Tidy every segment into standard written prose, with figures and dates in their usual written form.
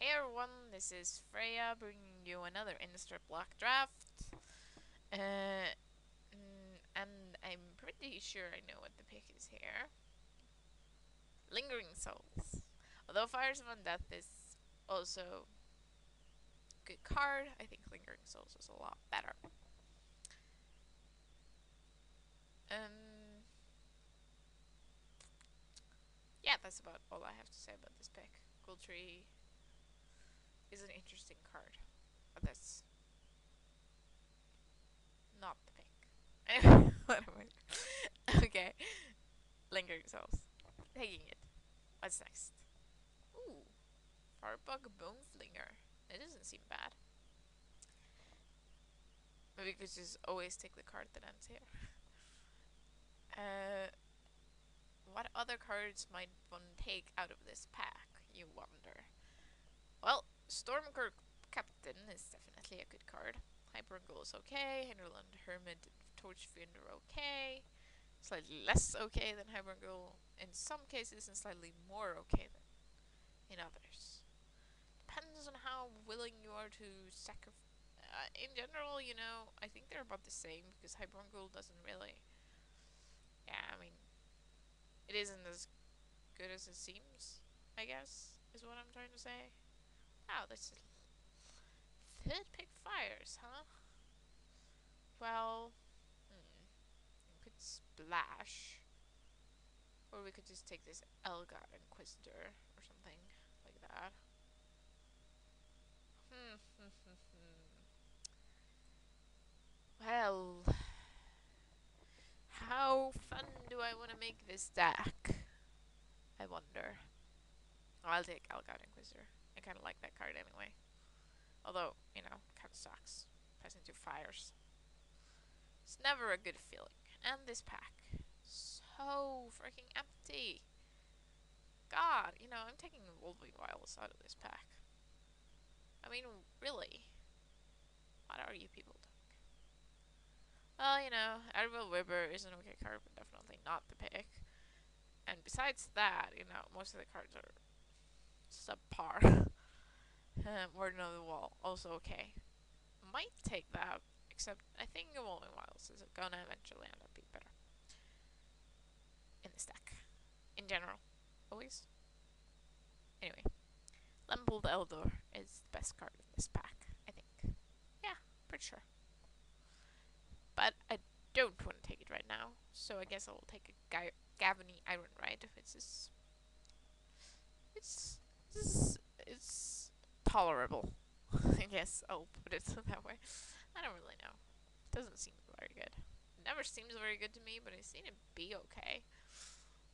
Hey everyone, this is Freya bringing you another Innister Block draft. Uh, and I'm pretty sure I know what the pick is here. Lingering Souls. Although Fires of Undeath is also a good card, I think Lingering Souls is a lot better. Um, yeah, that's about all I have to say about this pick. Gultree is an interesting card, but that's not the pick. Whatever. Okay, Lingering Souls. Taking it. What's next? Ooh, Farbug Boneflinger. It doesn't seem bad. Maybe we could just always take the card that ends here. Uh, what other cards might one take out of this pack, you wonder? Well, Stormkirk Captain is definitely a good card. Hyperghoul is okay. Hinterland Hermit and Torchfiend are okay. Slightly less okay than Hyperghoul in some cases, and slightly more okay than in others. Depends on how willing you are to sacrifice. In general, I think they're about the same because Hyperghoul doesn't really. Yeah, I mean, it isn't as good as it seems, I guess, is what I'm trying to say. Wow, that's third pick fires, huh? Well, we could splash. Or we could just take this Elgar Inquisitor or something like that. Well, how fun do I want to make this deck? I wonder. Oh, I'll take Elgar Inquisitor. I kind of like that card anyway. Although, it kind of sucks. Pressing two fires. It's never a good feeling. And this pack. So freaking empty. God, I'm taking Wolvie Vials out of this pack. I mean, really? What are you people doing? Well, Admiral Weber is an okay card, but definitely not the pick. And besides that, most of the cards are subpar. Warden of the Wall, also okay. Might take that, except I think Evolving Wilds is gonna eventually end up being better in this deck. In general. Always. Anyway. Lembled Eldor is the best card in this pack, I think. Yeah, pretty sure. But I don't want to take it right now, so I guess I will take a Gavany Ironride. It's tolerable. I guess I'll put it that way. I don't really know. It doesn't seem very good. It never seems very good to me, but I've seen it be okay.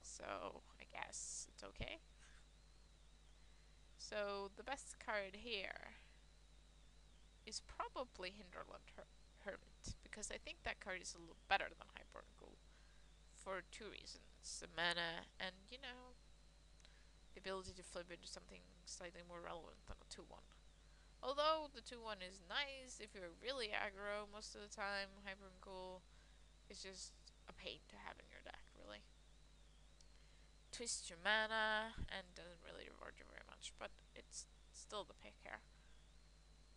So I guess it's okay. So the best card here is probably Hinterland Hermit, because I think that card is a little better than Hyperborn Ghoul for two reasons. The mana and, the ability to flip into something slightly more relevant than a 2-1. Although the 2-1 is nice if you're really aggro most of the time, Hyperborn Ghoul is just a pain to have in your deck, really. Twist your mana and doesn't really reward you very much, but it's still the pick here.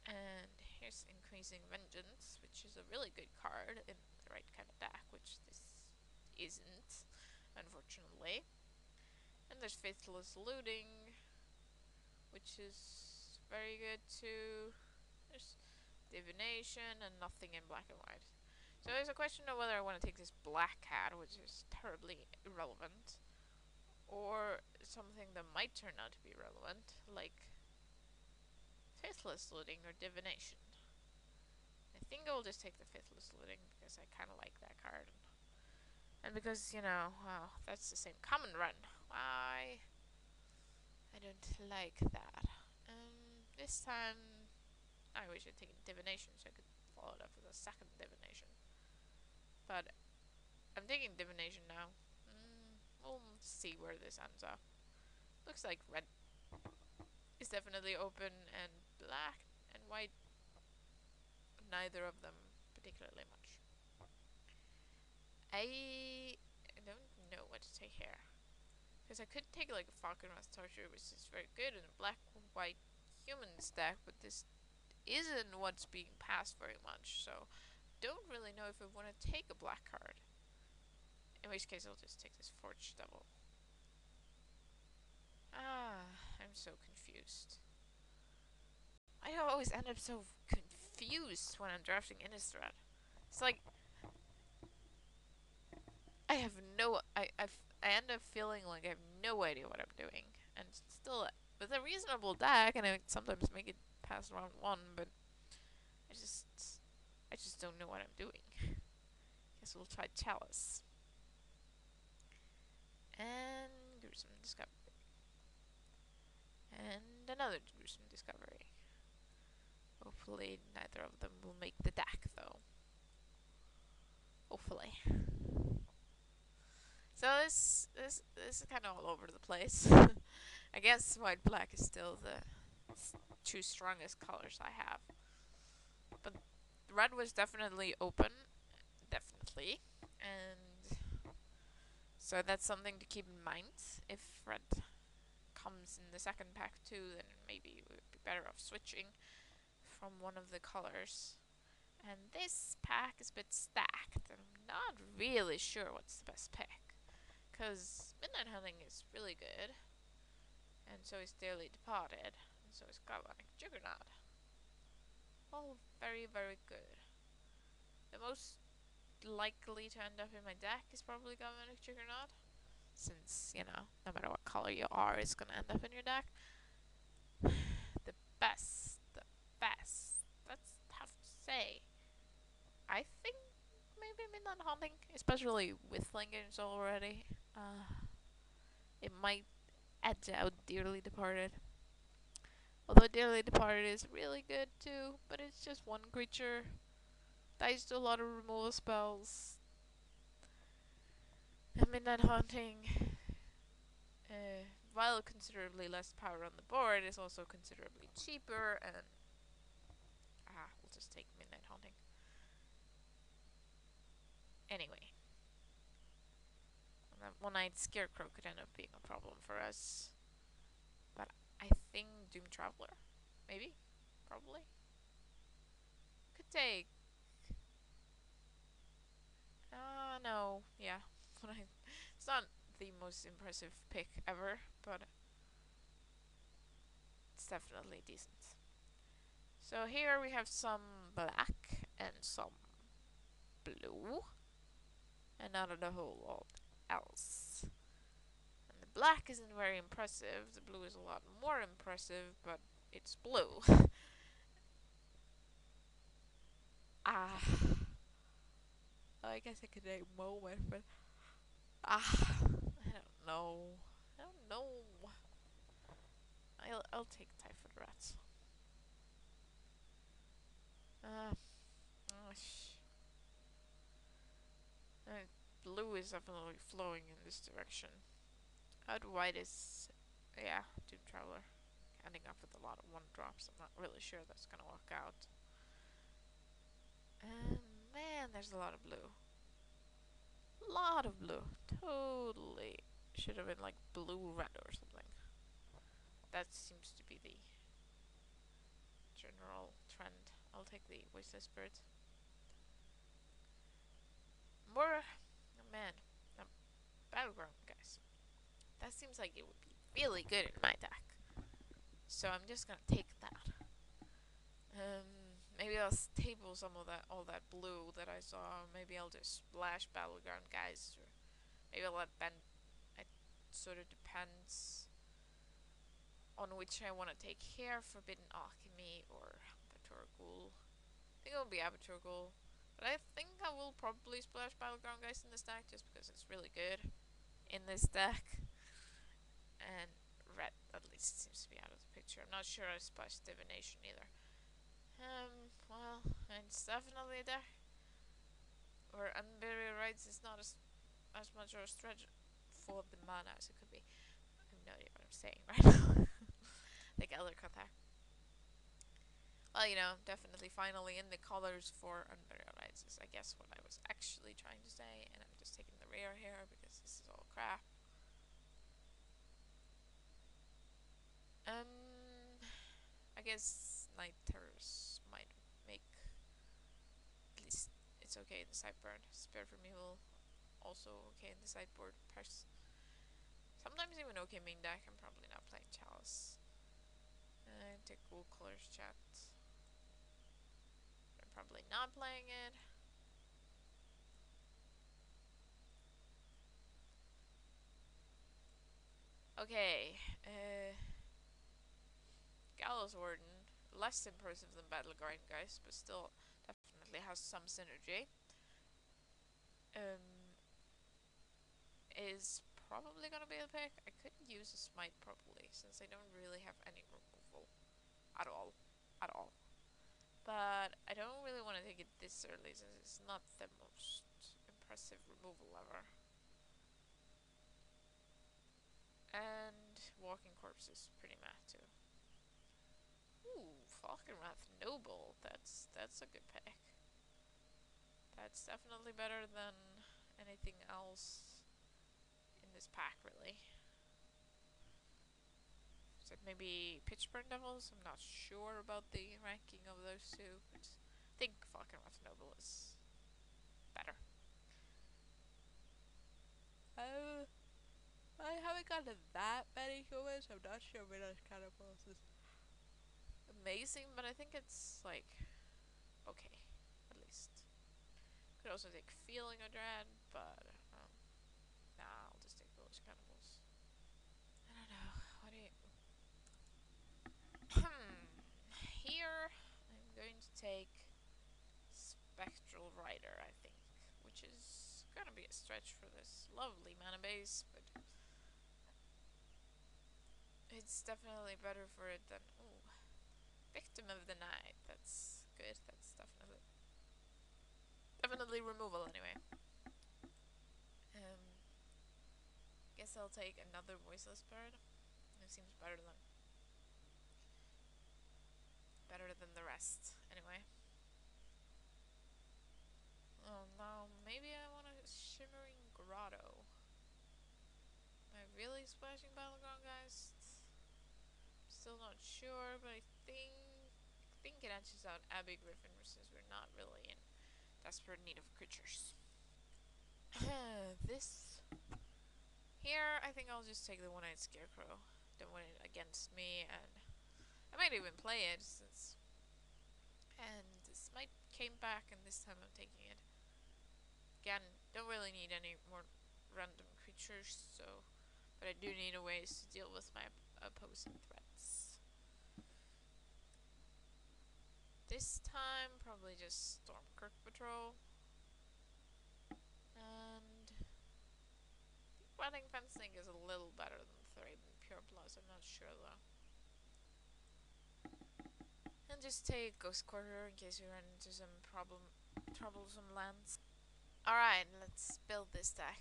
And here's Increasing Vengeance, which is a really good card in the right kind of deck, which this isn't, unfortunately. And there's Faithless Looting, which is very good too. There's Divination and nothing in black and white. So there's a question of whether I want to take this Black Cat, which is terribly irrelevant, or something that might turn out to be relevant, like Faithless Looting or Divination. I think I'll just take the Faithless Looting because I kind of like that card. And because, well, that's the same common run. Why? I don't like that. This time, I wish I'd taken Divination so I could follow it up with a second Divination. But I'm taking Divination now. We'll see where this ends up. Looks like red is definitely open, and black and white, neither of them particularly much. I don't know what to take here. Because I could take like a Falcon Mass Torture, which is very good, and a black white humans deck, but this isn't what's being passed very much, so don't really know if I want to take a black card. In which case, I'll just take this Forge Devil. I'm so confused. I always end up so confused when I'm drafting Innistrad. It's like I have no. I end up feeling like I have no idea what I'm doing, and still with a reasonable deck, and I sometimes make it past round 1, but I just I just don't know what I'm doing. Guess we'll try Chalice and Gruesome Discovery. And another gruesome discovery. Hopefully neither of them will make the deck, though. Hopefully. So this is kind of all over the place. I guess white black is still the two strongest colors I have. But red was definitely open, definitely, and so that's something to keep in mind. If red comes in the second pack too, then maybe we would be better off switching from one of the colors. And this pack is a bit stacked. I'm not really sure what's the best pick. Because Midnight Hunting is really good. And so is Dearly Departed. And so is Galvanic Juggernaut. All very, very good. The most likely to end up in my deck is probably Galvanic Juggernaut. Since, you know, no matter what color you are, it's going to end up in your deck. The best. That's tough to say. I think maybe Midnight Haunting, especially with Lincolns already. It might edge out Dearly Departed. Although Dearly Departed is really good too, but it's just one creature. Dies to a lot of removal spells. And Midnight Haunting, while considerably less power on the board, is also considerably cheaper, and we'll just take Midnight Haunting. Anyway. That one-eyed Scarecrow could end up being a problem for us. But I think Doom Traveler. Maybe? Probably? Could take. No. Yeah. It's not the most impressive pick ever, but it's definitely decent. So here we have some black and some blue. And not a whole lot else. And the black isn't very impressive. The blue is a lot more impressive, but it's blue. I guess I could name moment, but I don't know. I don't know. I'll take Typhoid Rats. Blue is definitely flowing in this direction. Out white is, yeah, Doom Traveler. Ending up with a lot of 1-drops. I'm not really sure that's gonna work out. And man, there's a lot of blue. Lot of blue. Totally should have been like blue-red or something. That seems to be the general trend. I'll take the Voiceless Spirit. More, oh man, Battleground, guys. That seems like it would be really good in my deck. So I'm just gonna take that. Maybe I'll table some of that, all that blue that I saw. Maybe I'll just splash Battleground, guys. Or maybe I'll let Ben. It sort of depends on which I want to take here, Forbidden Alchemy or Abattoir Ghoul. I think it will be Abattoir Ghoul. But I think I will probably splash Battleground Geist in this deck just because it's really good in this deck. And red at least seems to be out of the picture. I'm not sure I splashed Divination either. Well, it's definitely a deck where Unburial Rites is not as much of a stretch for the mana as it could be. I have no idea what I'm saying right now. Like Eldercut there. Well, you know, definitely finally in the colors for Unburial Rites is, I guess, what I was actually trying to say, and I'm just taking the rare here because this is all crap. I guess night terrors might make at least it's okay in the sideboard. Spare from Evil also okay in the sideboard. Sometimes even okay main deck. I'm probably not playing Chalice. And take Cool Colors chat. I'm probably not playing it. Okay, Gallows Warden, less impressive than Battle Grind guys, but still definitely has some synergy. Is probably gonna be the pick. I could use a Smite probably, since I don't really have any removal at all. At all. But I don't really want to take it this early, since it's not the most impressive removal ever. And Walking Corpse is pretty mad too. Ooh, Falkenrath Noble. That's a good pick. That's definitely better than anything else in this pack, really. Is it maybe Pitchburn Devils? I'm not sure about the ranking of those two, but I think Falkenrath Noble is better. I haven't gotten that many humans. I'm not sure Midnight Cannibals is amazing, but I think it's like okay, at least. Could also take Feeling of Dread, but nah, I'll just take Village Cannibals. I don't know. What do you? Here, I'm going to take Spectral Rider, I think, which is gonna be a stretch for this lovely mana base, but it's definitely better for it than Victim of the Night. That's good. That's definitely removal anyway. Guess I'll take another Voiceless Bird. It seems better than the rest anyway. Oh no, maybe I want a Shimmering Grotto. Am I really splashing Battleground, guys? Still not sure, but I think it edges out Abbey Griffin, since we're not really in desperate need of creatures. This here, I think I'll just take the One-Eyed Scarecrow. Don't want it against me, and I might even play it since. And this might came back, and this time I'm taking it. Again, don't really need any more random creatures, so but I do need a ways to deal with my opposing threats. This time, probably just Stormkirk Patrol. And Wedding Fencing is a little better than Thraben Pure Plus, I'm not sure though. And just take Ghost Quarter in case we run into some troublesome lands. Alright, let's build this deck.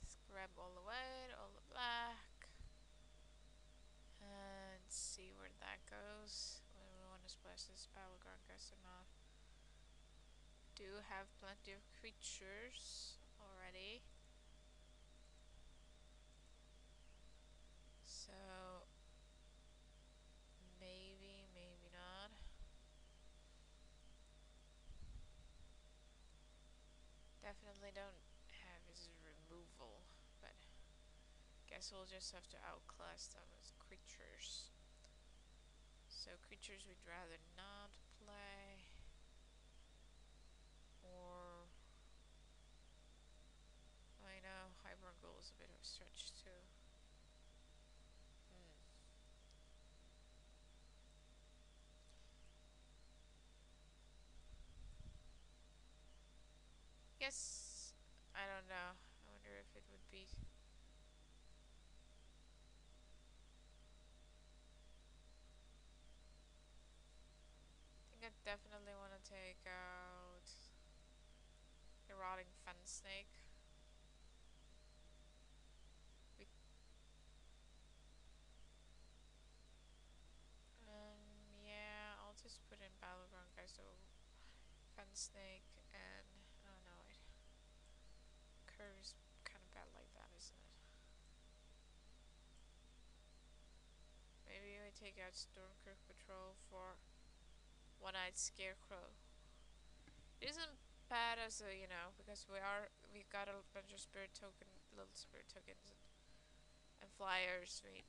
Just grab all the white, all the black, and see where that goes. Whether we want to splash this Battleground guys or not. Do have plenty of creatures already. So maybe, maybe not. Definitely don't have his removal, but guess we'll just have to outclass them as creatures. So creatures we'd rather not play. Or I know Hybern Ghoul is a bit of a stretch too. Guess I don't know. I wonder if it would be. I think I definitely want to take out the Rotting Fence Snake. Yeah, I'll just put in Battleground guys, so Fence Snake, and oh no, wait. Curve is kind of bad like that, isn't it? take out Stormkirk Patrol for One-Eyed Scarecrow. It isn't bad as a, because we've got a bunch of little spirit tokens and flyers. We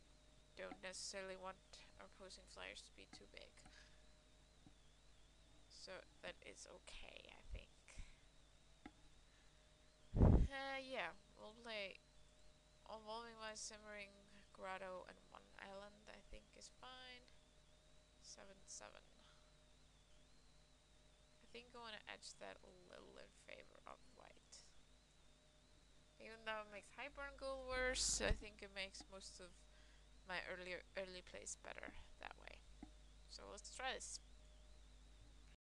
don't necessarily want our opposing flyers to be too big. So that is okay, I think. Yeah, we'll play Evolving my Simmering Grotto and one island, I think is fine. 7/7. I think I want to edge that a little in favor of white. Even though it makes Highborn Ghoul worse, I think it makes most of my early plays better that way. So let's try this.